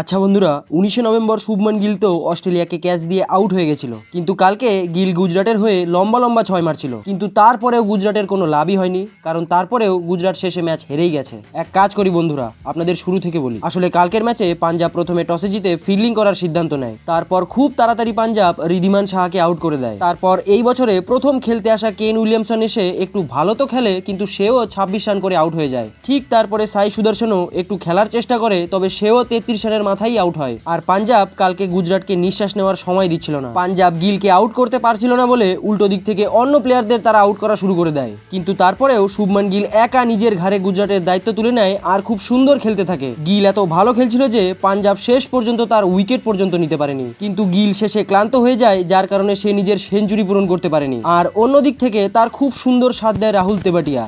আচ্ছা বন্ধুরা, 19শে নভেম্বর শুভমান গিল তো অস্ট্রেলিয়াকে ক্যাচ দিয়ে আউট হয়ে গেছিল, কিন্তু কালকে গিল গুজরাটের হয়ে লম্বা লম্বা 6 মারছিল, কিন্তু তারপরেও গুজরাটের কোনো লাভই হয়নি, কারণ তারপরেও গুজরাট শেষে ম্যাচ হেরেই গেছে। এক কাজ করি বন্ধুরা, আপনাদের শুরু থেকে বলি। আসলে কালকের ম্যাচে পাঞ্জাব প্রথমে টসে জিতে ফিল্ডিং করার সিদ্ধান্ত নেয়, তারপর খুব তাড়াতাড়ি পাঞ্জাব ঋদ্ধিমান সাহাকে আউট করে দেয়। তারপর এই বছরে প্রথম খেলতে আসা কেন উইলিয়ামসন এসে একটু ভালো তো খেলে, কিন্তু সেও 26 রান করে আউট হয়ে যায়। ঠিক তারপরে সাই সুদর্শনও একটু খেলার চেষ্টা করে, তবে সেও 33 রানের মাথায় আউট হয়। আর পাঞ্জাব কালকে গুজরাটকে নিঃশ্বাস নেওয়ার সময় দিচ্ছিল না। পাঞ্জাব গিলকে আউট করতে পারছিল না বলে উল্টো দিক থেকে অন্য প্লেয়ারদের তারা আউট করা শুরু করে দেয়, কিন্তু তারপরেও শুভমান গিল একা নিজের ঘাড়ে গুজরাটের দায়িত্ব তুলে নেয় আর খুব সুন্দর খেলতে থাকে। গিল এত ভালো খেলছিল যে পাঞ্জাব শেষ পর্যন্ত তার উইকেট পর্যন্ত নিতে পারেনি, কিন্তু গিল শেষে ক্লান্ত হয়ে যায়, যার কারণে সে নিজের সেঞ্চুরি পূরণ করতে পারেনি। আর অন্য দিক থেকে তার খুব সুন্দর সাথ দেয় রাহুল তেবাটিয়া,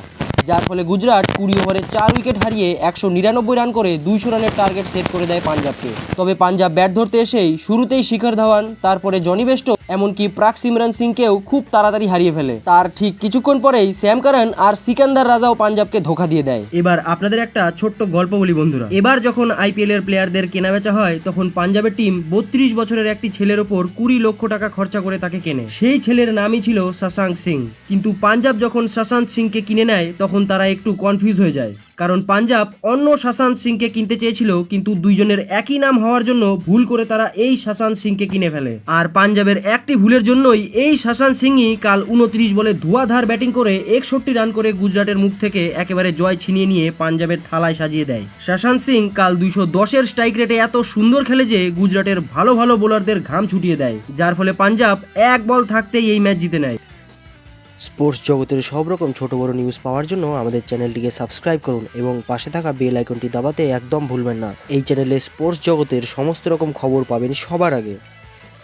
যার ফলে গুজরাট 20 ওভারে 4 উইকেট হারিয়ে 199 রান করে 200 রানের টার্গেট সেট করে দেয় পাঞ্জাবকে। তবে পাঞ্জাব ব্যাট ধরতে এসেই শুরুতেই শিখর ধাওয়ান, তারপরে জনি বেস্টো, এমনকি প্রাক সিমরন সিংকেও খুব তাড়াতাড়ি হারিয়ে ফেলে। তার ঠিক কিছুক্ষণ পরেই স্যাম কারান আর সিকান্দার রাজাও পাঞ্জাবকে ধোকা দিয়ে দেয়। এবার আপনাদের একটা ছোট্ট গল্প বলি বন্ধুরা। এবার যখন আইপিএল এর প্লেয়ারদের কেনাবেচা হয়, তখন পাঞ্জাবের টিম 32 বছরের একটি ছেলের ওপর 20 লক্ষ টাকা খরচা করে তাকে কেনে। সেই ছেলের নামই ছিল শশাঙ্ক সিং। কিন্তু পাঞ্জাব যখন শশাঙ্ক সিংকে কিনে নেয়, তখন তারা একটু কনফিউজ হয়ে যায়, কারণ পাঞ্জাব অন্য শশাঙ্ক সিংকে কিনতে চেয়েছিল, কিন্তু দুইজনের একই নাম হওয়ার জন্য ভুল করে তারা এই শশাঙ্ক সিংকে কিনে ফেলে। আর পাঞ্জাবের একটি ভুলের জন্যই এই শশাঙ্ক সিংই কাল 29 বলে ধোঁয়াধার ব্যাটিং করে 61 রান করে গুজরাটের মুখ থেকে একেবারে জয় ছিনিয়ে নিয়ে পাঞ্জাবের থালায় সাজিয়ে দেয়। শশাঙ্ক সিং কাল 210-এর স্ট্রাইক রেটে এত সুন্দর খেলে যে গুজরাটের ভালো ভালো বোলারদের ঘাম ছুটিয়ে দেয়, যার ফলে পাঞ্জাব এক বল থাকতেই এই ম্যাচ জিতে নেয়। স্পোর্টস জগতের সব রকম ছোট বড় নিউজ পাওয়ার জন্য আমাদের চ্যানেলটিকে সাবস্ক্রাইব করুন এবং পাশে থাকা বেল আইকনটি দাবাতে একদম ভুলবেন না। এই চ্যানেলে স্পোর্টস জগতের সমস্ত রকম খবর পাবেন সবার আগে।